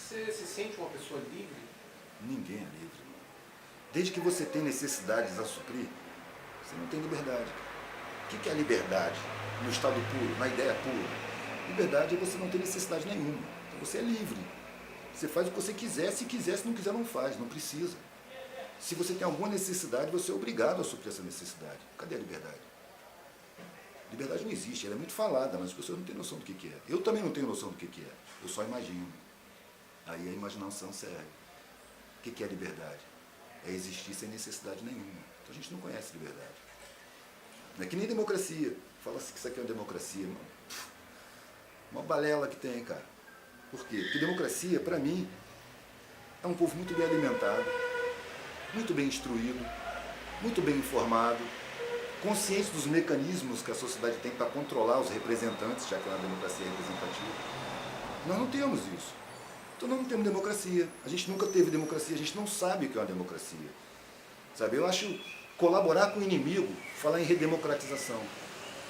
Você se sente uma pessoa livre? Ninguém é livre. Desde que você tem necessidades a suprir, você não tem liberdade. O que é a liberdade? No estado puro, na ideia pura. Liberdade é você não ter necessidade nenhuma. Então você é livre. Você faz o que você quiser, se quiser, se não quiser não faz, não precisa. Se você tem alguma necessidade, você é obrigado a suprir essa necessidade. Cadê a liberdade? Liberdade não existe, ela é muito falada, mas as pessoas não têm noção do que é. Eu também não tenho noção do que é, eu só imagino. Aí a imaginação serve. O que é liberdade? É existir sem necessidade nenhuma. Então a gente não conhece liberdade. Não é que nem democracia. Fala-se que isso aqui é uma democracia. Uma balela que tem, cara. Por quê? Porque democracia, para mim, é um povo muito bem alimentado, muito bem instruído, muito bem informado, consciente dos mecanismos que a sociedade tem para controlar os representantes, já que é uma democracia representativa. Nós não temos isso. Então nós não temos democracia. A gente nunca teve democracia, a gente não sabe o que é uma democracia. Sabe? Eu acho colaborar com o inimigo, falar em redemocratização.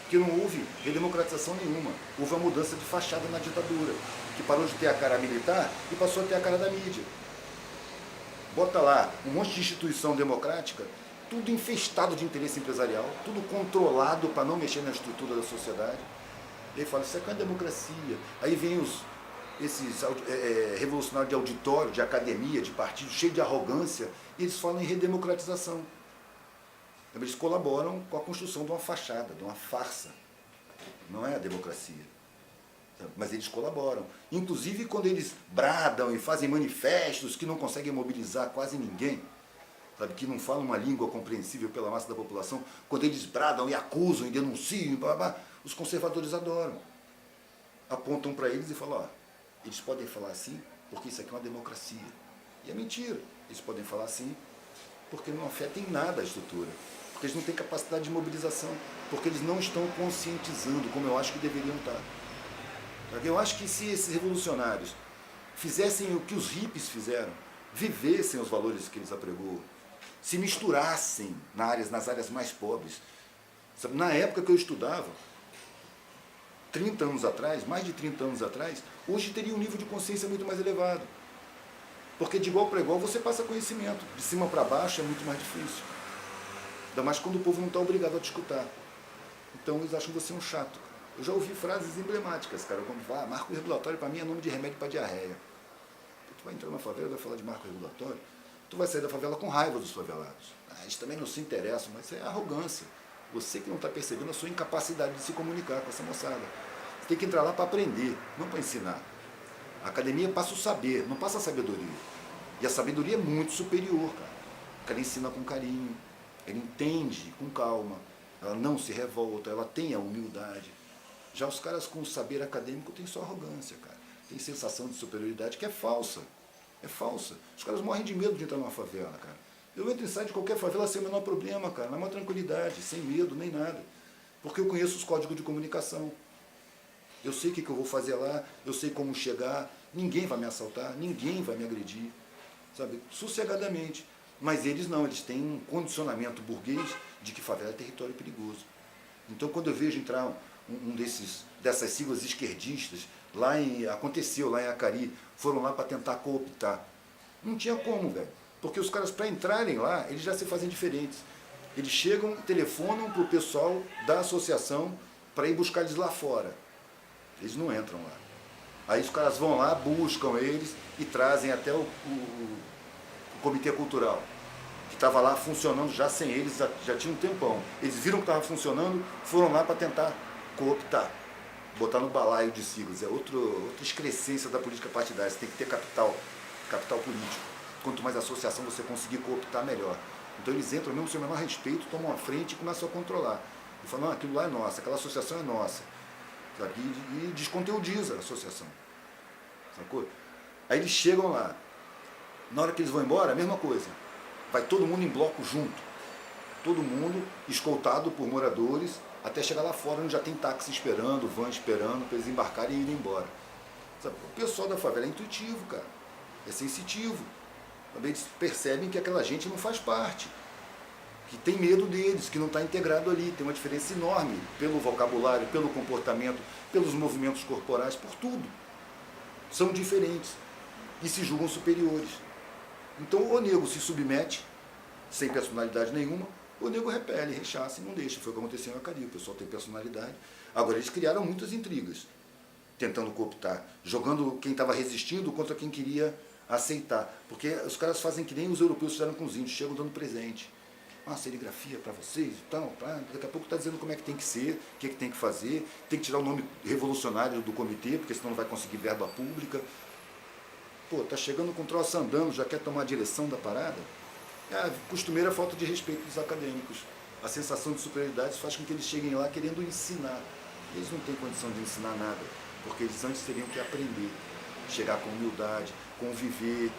Porque não houve redemocratização nenhuma. Houve uma mudança de fachada na ditadura, que parou de ter a cara militar e passou a ter a cara da mídia. Bota lá um monte de instituição democrática, tudo infestado de interesse empresarial, tudo controlado para não mexer na estrutura da sociedade. E aí fala, isso aqui é uma democracia. Aí vem esses revolucionários de auditório, de academia, de partido, cheio de arrogância, e eles falam em redemocratização. Eles colaboram com a construção de uma fachada, de uma farsa. Não é a democracia. Mas eles colaboram. Inclusive quando eles bradam e fazem manifestos que não conseguem mobilizar quase ninguém, sabe, que não falam uma língua compreensível pela massa da população, quando eles bradam e acusam e denunciam, blá, blá, os conservadores adoram. Apontam para eles e falam, ó, eles podem falar assim porque isso aqui é uma democracia. E é mentira. Eles podem falar assim porque não afeta em nada a estrutura. Porque eles não têm capacidade de mobilização. Porque eles não estão conscientizando como eu acho que deveriam estar. Eu acho que se esses revolucionários fizessem o que os hippies fizeram, vivessem os valores que eles apregoam, se misturassem nas áreas mais pobres. Sabe, na época que eu estudava, 30 anos atrás, mais de 30 anos atrás, hoje teria um nível de consciência muito mais elevado. Porque de igual para igual você passa conhecimento. De cima para baixo é muito mais difícil. Ainda mais quando o povo não está obrigado a te escutar. Então eles acham você um chato. Eu já ouvi frases emblemáticas, cara, como falar, marco regulatório para mim é nome de remédio para diarreia. Tu vai entrar na favela e vai falar de marco regulatório, tu vai sair da favela com raiva dos favelados. Eles também não se interessam, mas isso é arrogância. Você que não está percebendo a sua incapacidade de se comunicar com essa moçada. Você tem que entrar lá para aprender, não para ensinar. A academia passa o saber, não passa a sabedoria. E a sabedoria é muito superior, cara. Porque ela ensina com carinho, ela entende com calma, ela não se revolta, ela tem a humildade. Já os caras com o saber acadêmico têm só arrogância, cara. Tem sensação de superioridade que é falsa. É falsa. Os caras morrem de medo de entrar numa favela, cara. Eu entro e saio de qualquer favela sem o menor problema, cara. Na maior tranquilidade, sem medo, nem nada. Porque eu conheço os códigos de comunicação. Eu sei o que eu vou fazer lá, eu sei como chegar. Ninguém vai me assaltar, ninguém vai me agredir. Sabe? Sossegadamente. Mas eles não, eles têm um condicionamento burguês de que favela é território perigoso. Então quando eu vejo entrar dessas siglas esquerdistas, aconteceu lá em Acari, foram lá para tentar cooptar. Não tinha como, velho. Porque os caras, para entrarem lá, eles já se fazem diferentes. Eles chegam, telefonam para o pessoal da associação para ir buscar eles lá fora. Eles não entram lá. Aí os caras vão lá, buscam eles e trazem até o comitê cultural, que estava lá funcionando já sem eles, já tinha um tempão. Eles viram que estava funcionando, foram lá para tentar cooptar, botar no balaio de siglas. É outra excrescência da política partidária. Você tem que ter capital político. Quanto mais associação você conseguir cooptar, melhor. Então eles entram mesmo sem o menor respeito, tomam a frente e começam a controlar. E falam, não, aquilo lá é nosso, aquela associação é nossa. Sabe? E desconteúdiza a associação. Sacou? Aí eles chegam lá. Na hora que eles vão embora, a mesma coisa. Vai todo mundo em bloco junto. Todo mundo escoltado por moradores, até chegar lá fora, onde já tem táxi esperando, van esperando, para eles embarcarem e irem embora. Sabe? O pessoal da favela é intuitivo, cara. É sensitivo. Também eles percebem que aquela gente não faz parte. Que tem medo deles, que não está integrado ali. Tem uma diferença enorme pelo vocabulário, pelo comportamento, pelos movimentos corporais, por tudo. São diferentes. e se julgam superiores. Então o nego se submete, sem personalidade nenhuma, o nego repele, rechaça e não deixa. Foi o que aconteceu em Acari, o pessoal tem personalidade. Agora eles criaram muitas intrigas, tentando cooptar, jogando quem estava resistindo contra quem queria aceitar. Porque os caras fazem que nem os europeus fizeram com os índios, chegam dando presente. Uma serigrafia para vocês e tal, daqui a pouco está dizendo como é que tem que ser, o que, é que tem que fazer, tem que tirar o nome revolucionário do comitê, porque senão não vai conseguir verba pública. Pô, tá chegando com o troço andando, já quer tomar a direção da parada? É a costumeira falta de respeito dos acadêmicos. A sensação de superioridade faz com que eles cheguem lá querendo ensinar. Eles não têm condição de ensinar nada, porque eles antes teriam que aprender, chegar com humildade, conviver.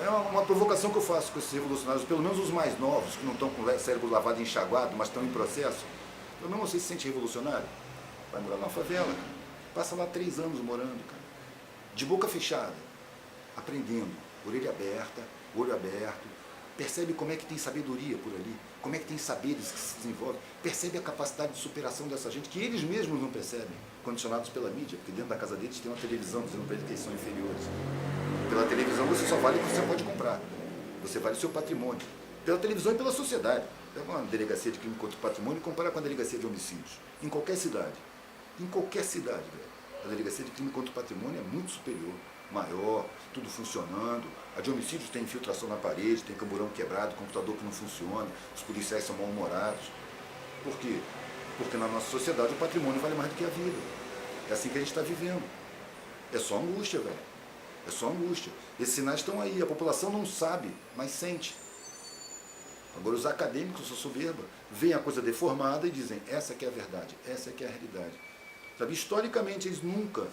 É uma provocação que eu faço com esses revolucionários, pelo menos os mais novos, que não estão com o cérebro lavado e enxaguado, mas estão em processo. Pelo menos você se sente revolucionário. Vai morar numa favela, cara. Passa lá 3 anos morando, cara. De boca fechada, aprendendo, orelha aberta, olho aberto. Percebe como é que tem sabedoria por ali, como é que tem saberes que se desenvolvem. Percebe a capacidade de superação dessa gente, que eles mesmos não percebem, condicionados pela mídia, porque dentro da casa deles tem uma televisão dizendo para eles que eles são inferiores. Pela televisão você só vale o que você pode comprar. Você vale o seu patrimônio. Pela televisão e pela sociedade. Pega uma delegacia de crime contra o patrimônio e compara com a delegacia de homicídios. Em qualquer cidade. Em qualquer cidade, velho. A delegacia de crime contra o patrimônio é muito superior. Maior, tudo funcionando. A de homicídios tem infiltração na parede, tem camburão quebrado, computador que não funciona, os policiais são mal-humorados. Por quê? Porque na nossa sociedade o patrimônio vale mais do que a vida. É assim que a gente está vivendo. É só angústia, velho. É só angústia. Esses sinais estão aí, a população não sabe, mas sente. Agora os acadêmicos são soberba, veem a coisa deformada e dizem, essa que é a verdade, essa que é a realidade. Sabe, historicamente eles nunca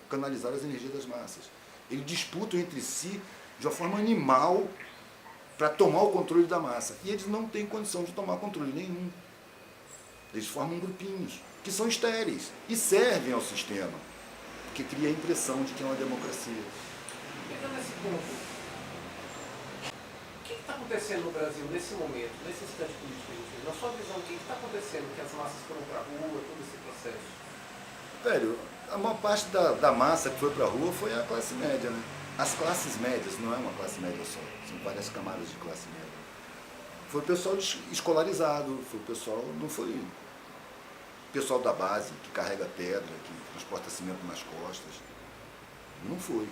canalizaram as energias das massas. Eles disputam entre si de uma forma animal para tomar o controle da massa. E eles não têm condição de tomar controle nenhum. Eles formam grupinhos que são estéreis e servem ao sistema, que cria a impressão de que é uma democracia. Pegando esse ponto, o que está acontecendo no Brasil nesse momento, nesse instante político? Na sua visão, o que está acontecendo que as massas foram para a rua, todo esse processo? Velho, a maior parte da massa que foi para a rua foi a classe média, né? As classes médias, não é uma classe média só, são várias camadas de classe média. Foi o pessoal escolarizado, foi o pessoal, não foi o pessoal da base, que carrega pedra, que transporta cimento nas costas. Não foi.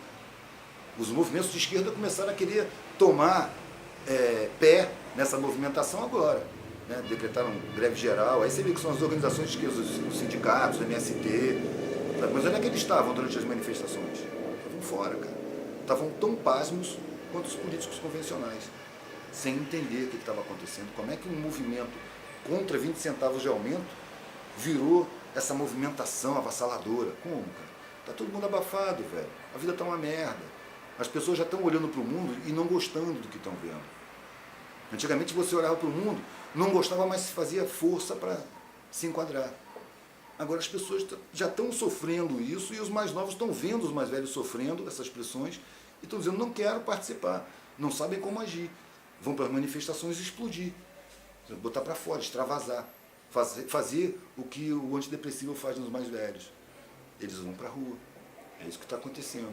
Os movimentos de esquerda começaram a querer tomar pé nessa movimentação agora. Né? Decretaram greve geral, aí você vê que são as organizações de esquerda, os sindicatos, o MST, sabe? Mas onde é que eles estavam durante as manifestações? Estavam fora, cara. Estavam tão pasmos quanto os políticos convencionais, sem entender o que estava acontecendo. Como é que um movimento contra 20 centavos de aumento virou essa movimentação avassaladora? Como, cara? Tá todo mundo abafado, velho. A vida tá uma merda. As pessoas já estão olhando para o mundo e não gostando do que estão vendo. Antigamente você olhava para o mundo, não gostava, mas fazia força para se enquadrar. Agora as pessoas já estão sofrendo isso e os mais novos estão vendo os mais velhos sofrendo essas pressões e estão dizendo, não quero participar, não sabem como agir. Vão para as manifestações e explodir, botar para fora, extravasar, fazer o que o antidepressivo faz nos mais velhos. Eles vão para a rua. É isso que está acontecendo.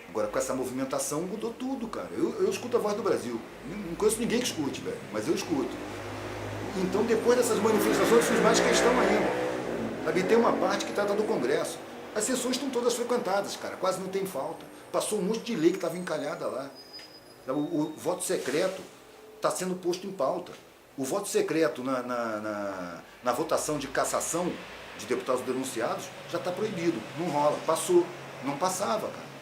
Agora, com essa movimentação, mudou tudo, cara. Eu escuto a voz do Brasil. Não conheço ninguém que escute, velho, mas eu escuto. Então, depois dessas manifestações, eu fiz mais questão ainda. Sabe, tem uma parte que trata do Congresso. As sessões estão todas frequentadas, cara. Quase não tem falta. Passou um monte de lei que estava encalhada lá. O voto secreto está sendo posto em pauta. O voto secreto na votação de cassação de deputados denunciados já está proibido. Não rola. Passou. Não passava, cara.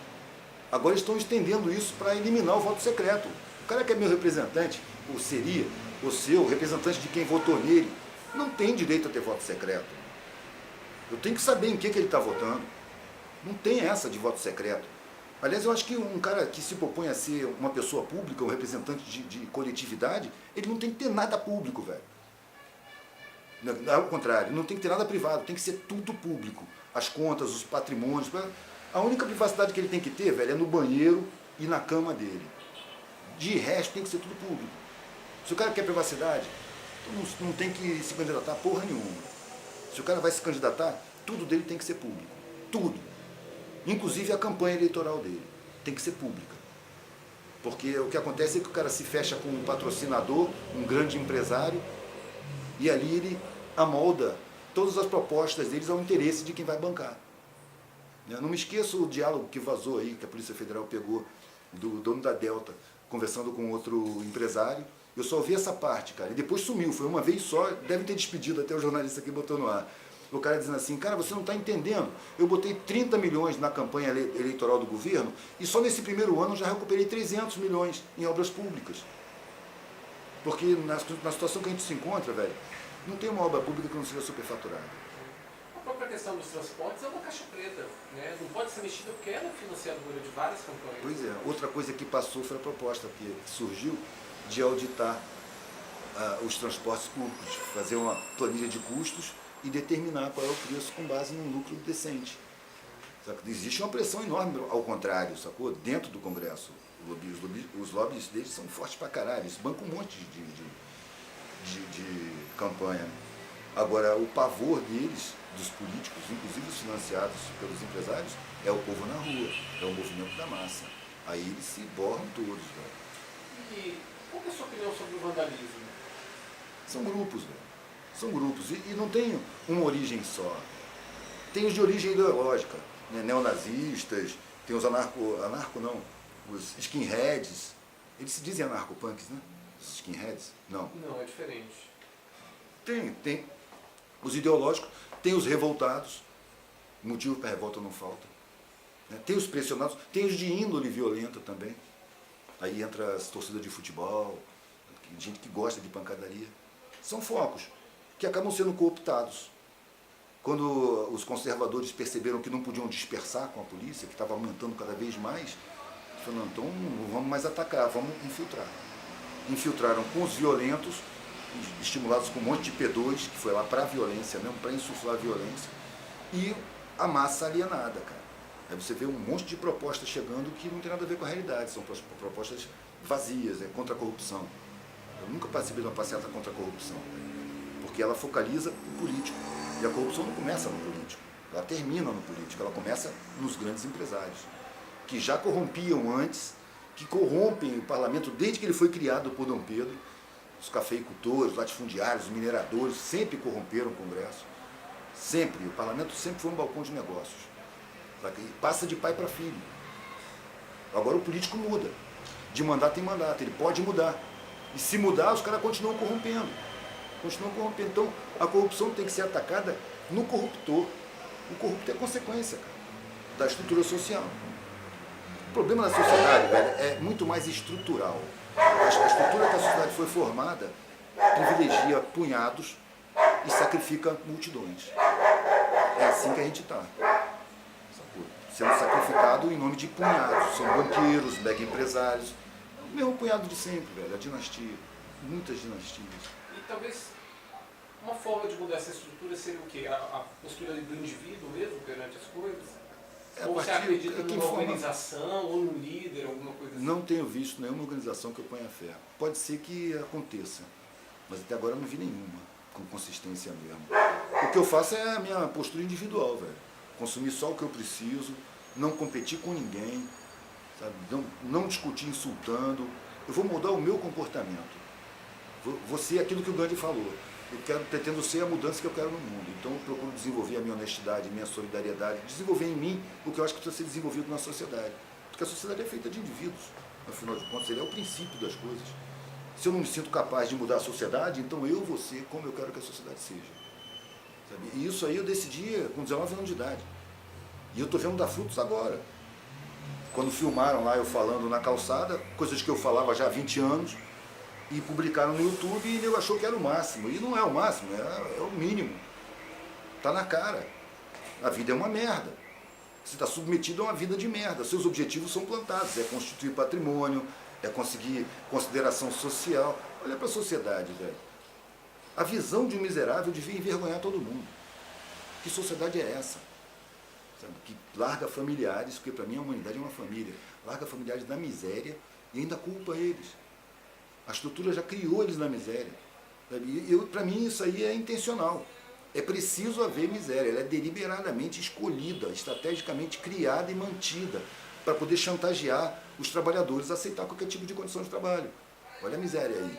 Agora estão estendendo isso para eliminar o voto secreto. O cara que é meu representante, ou seria, o seu representante de quem votou nele, não tem direito a ter voto secreto. Eu tenho que saber em que ele está votando. Não tem essa de voto secreto. Aliás, eu acho que um cara que se propõe a ser uma pessoa pública, um representante de coletividade, ele não tem que ter nada público, velho. Ao contrário, não tem que ter nada privado, tem que ser tudo público. As contas, os patrimônios. A única privacidade que ele tem que ter, velho, é no banheiro e na cama dele. De resto, tem que ser tudo público. Se o cara quer privacidade, então não tem que se candidatar porra nenhuma. Se o cara vai se candidatar, tudo dele tem que ser público. Tudo. Inclusive a campanha eleitoral dele. tem que ser pública. Porque o que acontece é que o cara se fecha com um patrocinador, um grande empresário, e ali ele amolda todas as propostas deles ao interesse de quem vai bancar. Não me esqueço o diálogo que vazou aí, que a Polícia Federal pegou do dono da Delta, conversando com outro empresário. Eu só ouvi essa parte, cara, e depois sumiu, foi uma vez só, deve ter despedido até o jornalista que botou no ar. O cara dizendo assim, cara, você não está entendendo, eu botei 30 milhões na campanha eleitoral do governo e só nesse primeiro ano eu já recuperei 300 milhões em obras públicas. Porque na situação que a gente se encontra, velho, não tem uma obra pública que não seja superfaturada. A própria questão dos transportes é uma caixa preta, né? Não pode ser mexida porque ela é financiadora de várias campanhas. Pois é, outra coisa que passou foi a proposta que surgiu de auditar os transportes públicos, fazer uma planilha de custos e determinar qual é o preço com base num lucro decente. Existe uma pressão enorme ao contrário, sacou? Dentro do Congresso. Os lobbies deles são fortes pra caralho, eles bancam um monte de campanha. Agora, o pavor deles, dos políticos, inclusive os financiados pelos empresários, é o povo na rua, é o movimento da massa. Aí eles se borram todos. Velho. E qual é a sua opinião sobre o vandalismo? São grupos, velho. São grupos, e não tem uma origem só. Tem os de origem ideológica, né? Neonazistas, tem os os skinheads. Eles se dizem anarcopunks, né? Os skinheads? Não. Não, é diferente. Tem os ideológicos, tem os revoltados, motivo para revolta não falta. Né? Tem os pressionados, tem os de índole violenta também. Aí entra as torcidas de futebol, gente que gosta de pancadaria. São focos que acabam sendo cooptados. Quando os conservadores perceberam que não podiam dispersar com a polícia, que estava aumentando cada vez mais, falaram, então não vamos mais atacar, vamos infiltrar. Infiltraram com os violentos, estimulados com um monte de P2, que foi lá para a violência mesmo, para insuflar a violência, e a massa alienada, cara. Aí você vê um monte de propostas chegando que não tem nada a ver com a realidade, são propostas vazias, contra a corrupção. Eu nunca participei de uma passeata contra a corrupção, porque ela focaliza o político. E a corrupção não começa no político, ela termina no político, ela começa nos grandes empresários, que já corrompiam antes, que corrompem o parlamento desde que ele foi criado por Dom Pedro. Os cafeicultores, os latifundiários, os mineradores sempre corromperam o Congresso. Sempre. O parlamento sempre foi um balcão de negócios. E passa de pai para filho. Agora o político muda. De mandato em mandato. Ele pode mudar. E se mudar, os caras continuam corrompendo. Então, a corrupção tem que ser atacada no corruptor. O corrupto é consequência, cara, da estrutura social. O problema da sociedade, velho, é muito mais estrutural. A estrutura que a sociedade foi formada privilegia punhados e sacrifica multidões. É assim que a gente está. Sendo sacrificado em nome de punhados. São banqueiros, mega empresários. O mesmo punhado de sempre, velho, a dinastia. Muitas dinastias. E talvez uma forma de mudar essa estrutura seria o quê? A postura do indivíduo mesmo perante as coisas? Ou você acredita numa organização, ou num líder, alguma coisa assim? Não tenho visto nenhuma organização que eu ponha fé. Pode ser que aconteça, mas até agora eu não vi nenhuma com consistência mesmo. O que eu faço é a minha postura individual, velho. Consumir só o que eu preciso, não competir com ninguém, sabe? Não discutir insultando. Eu vou mudar o meu comportamento. Vou ser aquilo que o Gandhi falou. Pretendo ser a mudança que eu quero no mundo. Então eu procuro desenvolver a minha honestidade, a minha solidariedade, desenvolver em mim o que eu acho que precisa ser desenvolvido na sociedade. Porque a sociedade é feita de indivíduos. Afinal de contas, ele é o princípio das coisas. Se eu não me sinto capaz de mudar a sociedade, então eu vou ser como eu quero que a sociedade seja. Sabe? E isso aí eu decidi com 19 anos de idade. E eu estou vendo dar frutos agora. Quando filmaram lá eu falando na calçada, coisas que eu falava já há 20 anos, e publicaram no YouTube e eu achou que era o máximo. E não é o máximo, é o mínimo. Está na cara. A vida é uma merda. Você está submetido a uma vida de merda. Seus objetivos são plantados. É constituir patrimônio, é conseguir consideração social. Olha para a sociedade, velho. A visão de um miserável devia envergonhar todo mundo. Que sociedade é essa? Sabe? Que larga familiares, porque para mim a humanidade é uma família. Larga familiares da miséria e ainda culpa eles. A estrutura já criou eles na miséria. Para mim isso aí é intencional. É preciso haver miséria. Ela é deliberadamente escolhida, estrategicamente criada e mantida para poder chantagear os trabalhadores a aceitar qualquer tipo de condição de trabalho. Olha a miséria aí.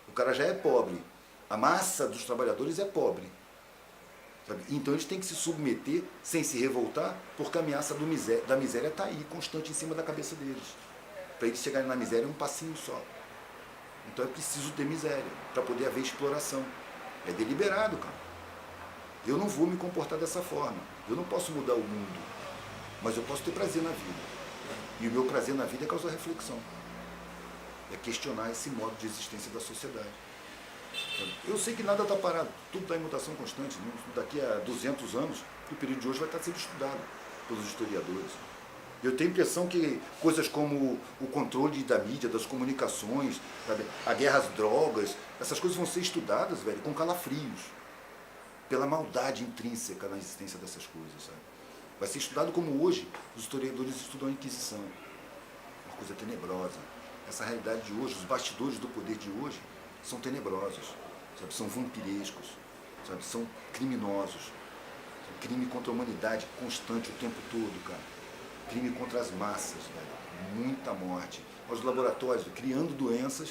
O cara já é pobre. A massa dos trabalhadores é pobre. Sabe? Então eles têm que se submeter sem se revoltar, porque a ameaça da miséria está aí, constante em cima da cabeça deles. Para eles chegarem na miséria é um passinho só. Então é preciso ter miséria, para poder haver exploração. É deliberado, cara. Eu não vou me comportar dessa forma. Eu não posso mudar o mundo, mas eu posso ter prazer na vida. E o meu prazer na vida é causar reflexão. É questionar esse modo de existência da sociedade. Eu sei que nada está parado, tudo está em mutação constante. Daqui a 200 anos, o período de hoje vai estar sendo estudado pelos historiadores. Eu tenho a impressão que coisas como o controle da mídia, das comunicações, sabe, a guerra às drogas, essas coisas vão ser estudadas, velho, com calafrios, pela maldade intrínseca na existência dessas coisas, sabe? Vai ser estudado como hoje os historiadores estudam a Inquisição. Uma coisa tenebrosa. Essa realidade de hoje, os bastidores do poder de hoje, são tenebrosos, sabe? São vampirescos, sabe? São criminosos. Crime contra a humanidade constante o tempo todo, cara. Crime contra as massas, velho. Muita morte. Os laboratórios criando doenças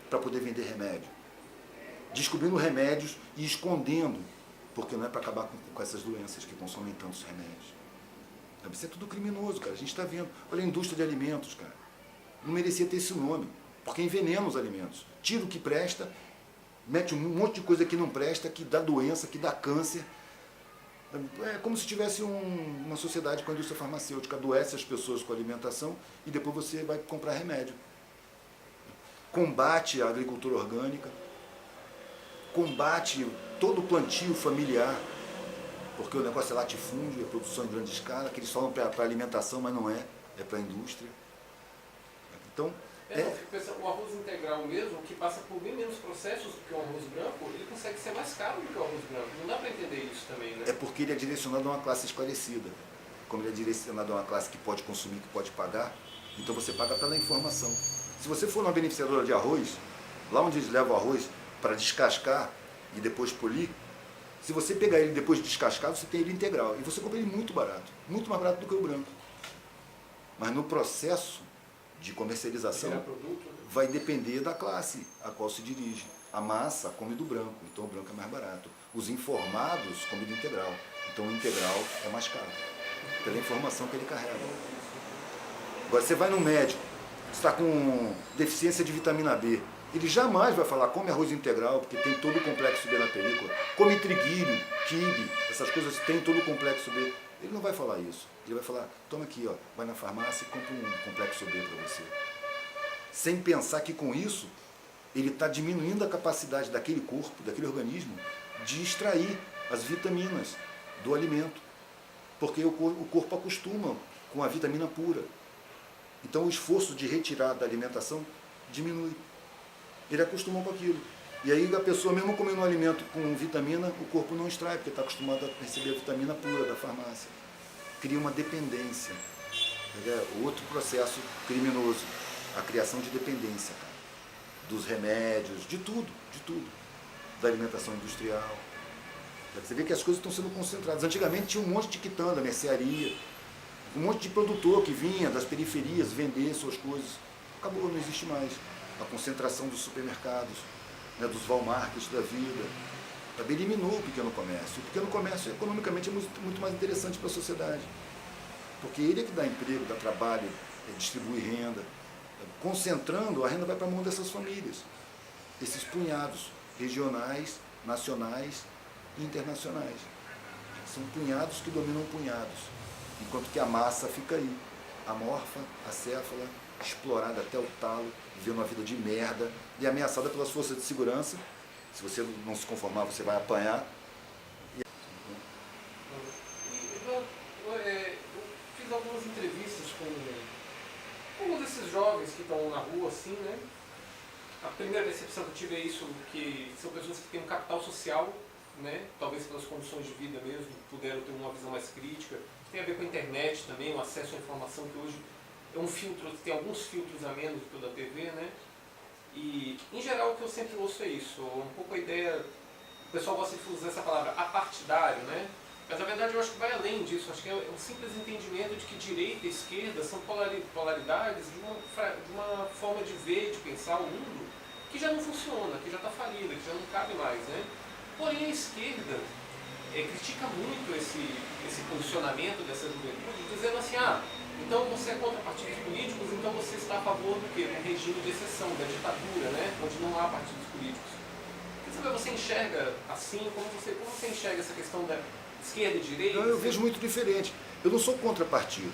para poder vender remédio. Descobrindo remédios e escondendo, porque não é para acabar com essas doenças que consomem tantos remédios. Sabe? Isso é tudo criminoso, cara. A gente está vendo. Olha a indústria de alimentos, cara. Não merecia ter esse nome, porque envenena os alimentos. Tira o que presta, mete um monte de coisa que não presta, que dá doença, que dá câncer. É como se tivesse uma sociedade com a indústria farmacêutica, adoece as pessoas com a alimentação e depois você vai comprar remédio. Combate a agricultura orgânica, combate todo o plantio familiar, porque o negócio é latifúndio, é produção em grande escala, que eles falam para alimentação, mas não é, é para a indústria. Então, eu fico pensando, o arroz integral mesmo, que passa por bem menos processos do que o arroz branco, ele consegue ser mais caro do que o arroz branco. Não dá para entender isso também, né? É porque ele é direcionado a uma classe esclarecida. Como ele é direcionado a uma classe que pode consumir, que pode pagar, então você paga pela informação. Se você for numa beneficiadora de arroz, lá onde eles levam o arroz para descascar e depois polir, se você pegar ele depois de descascado, você tem ele integral. E você compra ele muito mais barato do que o branco. Mas no processo de comercialização, vai depender da classe a qual se dirige. A massa come do branco, então o branco é mais barato. Os informados comem do integral, então o integral é mais caro, pela informação que ele carrega. Agora, você vai no médico, você está com deficiência de vitamina B, ele jamais vai falar, come arroz integral, porque tem todo o complexo B na película. Come triguilho, quibe, essas coisas tem todo o complexo B. Ele não vai falar isso. Ele vai falar, toma aqui, ó, vai na farmácia e compra um complexo B para você. Sem pensar que com isso, ele está diminuindo a capacidade daquele corpo, daquele organismo, de extrair as vitaminas do alimento. Porque o corpo acostuma com a vitamina pura. Então o esforço de retirar da alimentação diminui. Ele acostuma com aquilo. E aí a pessoa, mesmo comendo um alimento com vitamina, o corpo não extrai, porque está acostumado a receber a vitamina pura da farmácia. Cria uma dependência. É outro processo criminoso. A criação de dependência, cara. Dos remédios, de tudo. Da alimentação industrial. Você vê que as coisas estão sendo concentradas. Antigamente tinha um monte de quitanda, mercearia, um monte de produtor que vinha das periferias vender suas coisas. Acabou, não existe mais. A concentração dos supermercados, né, dos Walmarts da vida, também eliminou o pequeno comércio. O pequeno comércio, economicamente, é muito mais interessante para a sociedade, porque ele é que dá emprego, dá trabalho, distribui renda. Concentrando, a renda vai para a mão dessas famílias, esses punhados regionais, nacionais e internacionais. São punhados que dominam punhados, enquanto que a massa fica aí, amorfa, acéfala, explorada até o talo, vivendo uma vida de merda e ameaçada pelas forças de segurança. Se você não se conformar, você vai apanhar. Eu fiz algumas entrevistas com alguns desses jovens que estão na rua, assim, né? A primeira decepção que eu tive é isso, que são pessoas que têm um capital social, né? Talvez pelas condições de vida mesmo, puderam ter uma visão mais crítica. Tem a ver com a internet também, o acesso à informação que hoje é um filtro, tem alguns filtros a menos do que o da TV, né? E, em geral, o que eu sempre ouço é isso, um pouco a ideia, o pessoal gosta de usar essa palavra apartidário, né? Mas na verdade eu acho que vai além disso, acho que é um simples entendimento de que direita e esquerda são polaridades de uma forma de ver, de pensar o mundo que já não funciona, que já está falida, que já não cabe mais, né? Porém a esquerda critica muito esse posicionamento dessa juventude, dizendo assim, então você é contra partidos políticos, então você está a favor do quê? Do regime de exceção, da ditadura, né? Onde não há partidos políticos. Quer saber, você enxerga assim, como você enxerga essa questão da esquerda e direita? Não, eu vejo muito diferente. Eu não sou contra partido.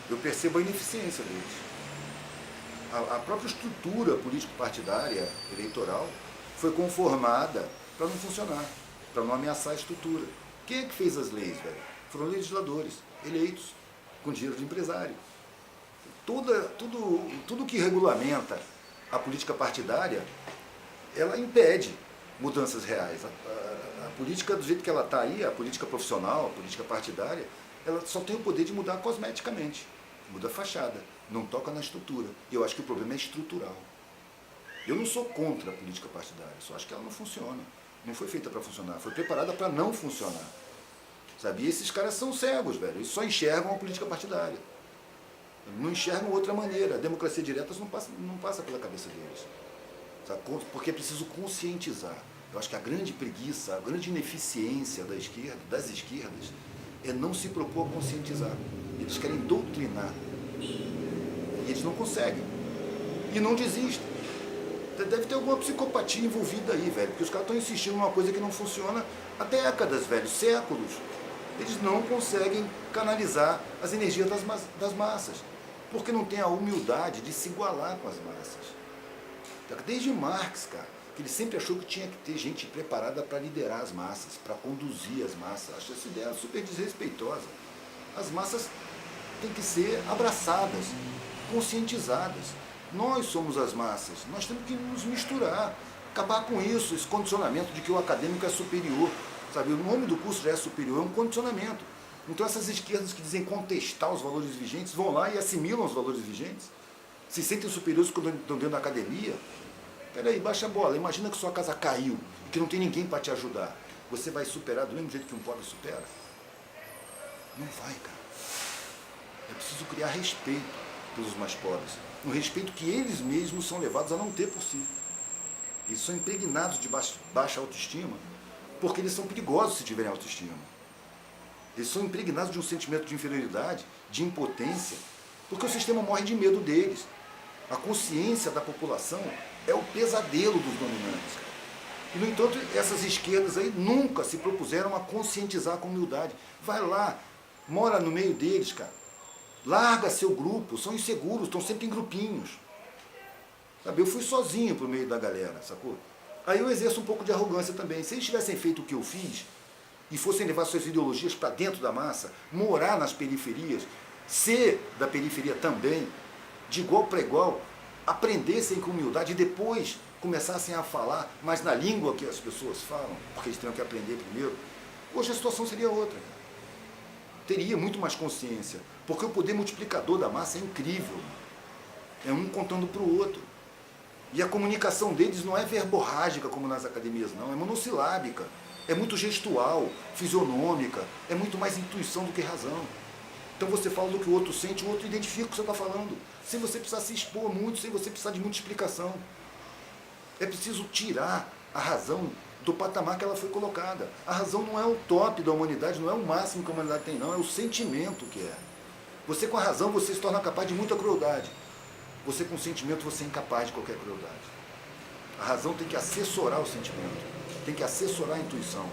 Eu percebo a ineficiência deles. A própria estrutura político-partidária, eleitoral, foi conformada para não funcionar, para não ameaçar a estrutura. Quem é que fez as leis, velho? Foram legisladores, eleitos, com dinheiro de empresário. Tudo que regulamenta a política partidária, ela impede mudanças reais. A política, do jeito que ela está aí, a política profissional, a política partidária, ela só tem o poder de mudar cosmeticamente, muda a fachada, não toca na estrutura. E eu acho que o problema é estrutural. Eu não sou contra a política partidária, só acho que ela não funciona. Não foi feita para funcionar, foi preparada para não funcionar. Sabe? E esses caras são cegos, velho. Eles só enxergam a política partidária. Não enxergam outra maneira. A democracia direta não passa pela cabeça deles. Sabe? Porque é preciso conscientizar. Eu acho que a grande preguiça, a grande ineficiência das esquerdas, é não se propor a conscientizar. Eles querem doutrinar. E eles não conseguem. E não desistem. Deve ter alguma psicopatia envolvida aí, velho. Porque os caras estão insistindo numa coisa que não funciona há décadas, velho, séculos. Eles não conseguem canalizar as energias das massas. Porque não tem a humildade de se igualar com as massas. Desde Marx, cara, que ele sempre achou que tinha que ter gente preparada para liderar as massas, para conduzir as massas. Acho essa ideia super desrespeitosa. As massas têm que ser abraçadas, conscientizadas. Nós somos as massas, nós temos que nos misturar, acabar com isso, esse condicionamento de que o acadêmico é superior. Sabe? O nome do curso já é superior, é um condicionamento. Então essas esquerdas que dizem contestar os valores vigentes vão lá e assimilam os valores vigentes, se sentem superiores quando estão dentro da academia. Peraí, baixa a bola, imagina que sua casa caiu e que não tem ninguém para te ajudar. Você vai superar do mesmo jeito que um pobre supera? Não vai, cara. É preciso criar respeito pelos mais pobres. Um respeito que eles mesmos são levados a não ter por si. Eles são impregnados de baixa autoestima, porque eles são perigosos se tiverem autoestima. Eles são impregnados de um sentimento de inferioridade, de impotência, porque o sistema morre de medo deles. A consciência da população é o pesadelo dos dominantes. E, no entanto, essas esquerdas aí nunca se propuseram a conscientizar com humildade. Vai lá, mora no meio deles, cara. Larga seu grupo, são inseguros, estão sempre em grupinhos. Sabe, eu fui sozinho pro meio da galera, sacou? Aí eu exerço um pouco de arrogância também. Se eles tivessem feito o que eu fiz, e fossem levar suas ideologias para dentro da massa, morar nas periferias, ser da periferia também, de igual para igual, aprendessem com humildade e depois começassem a falar, mas na língua que as pessoas falam, porque eles teriam que aprender primeiro, hoje a situação seria outra. Teria muito mais consciência, porque o poder multiplicador da massa é incrível. É um contando para o outro. E a comunicação deles não é verborrágica como nas academias, não, é monossilábica, é muito gestual, fisionômica, é muito mais intuição do que razão. Então você fala do que o outro sente, o outro identifica o que você está falando, sem você precisar se expor muito, sem você precisar de muita explicação. É preciso tirar a razão do patamar que ela foi colocada. A razão não é o top da humanidade, não é o máximo que a humanidade tem, não, é o sentimento que é. Você com a razão, você se torna capaz de muita crueldade. Você com o sentimento, você é incapaz de qualquer crueldade. A razão tem que assessorar o sentimento, tem que assessorar a intuição.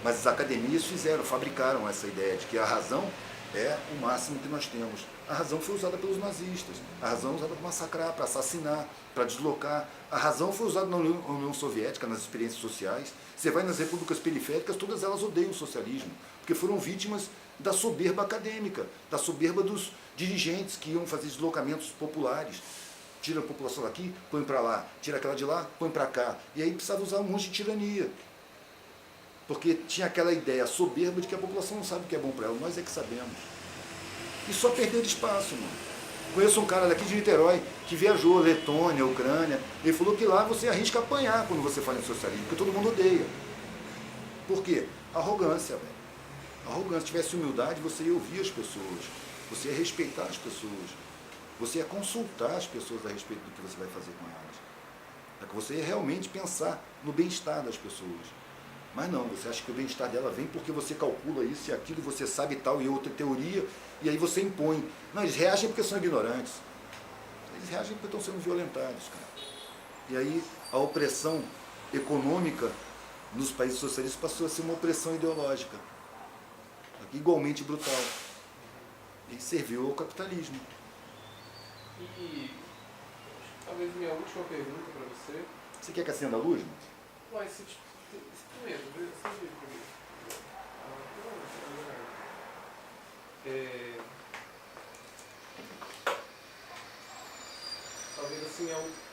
Mas as academias fabricaram essa ideia de que a razão é o máximo que nós temos. A razão foi usada pelos nazistas, a razão foi usada para massacrar, para assassinar, para deslocar. A razão foi usada na União Soviética, nas experiências sociais. Você vai nas repúblicas periféricas, todas elas odeiam o socialismo, porque foram vítimas da soberba acadêmica, da soberba dos dirigentes que iam fazer deslocamentos populares. Tira a população daqui, põe para lá, tira aquela de lá, põe para cá. E aí precisava usar um monte de tirania. Porque tinha aquela ideia soberba de que a população não sabe o que é bom para ela, nós é que sabemos. E só perder espaço, mano. Conheço um cara daqui de Niterói que viajou, Letônia, Ucrânia, ele falou que lá você arrisca apanhar quando você fala em socialismo, porque todo mundo odeia. Por quê? Arrogância, velho. arrogância. Se tivesse humildade, você ia ouvir as pessoas, você ia respeitar as pessoas, você ia consultar as pessoas a respeito do que você vai fazer com elas. É que você ia realmente pensar no bem-estar das pessoas. Mas não, você acha que o bem-estar dela vem porque você calcula isso e aquilo, você sabe tal e outra teoria, e aí você impõe. Não, eles reagem porque são ignorantes. Eles reagem porque estão sendo violentados, cara. E aí a opressão econômica nos países socialistas passou a ser uma opressão ideológica, igualmente brutal. E serviu ao capitalismo. E talvez minha última pergunta para você. Você quer que acenda a luz? Ué, esse primeiro, esse primeiro. Talvez assim é o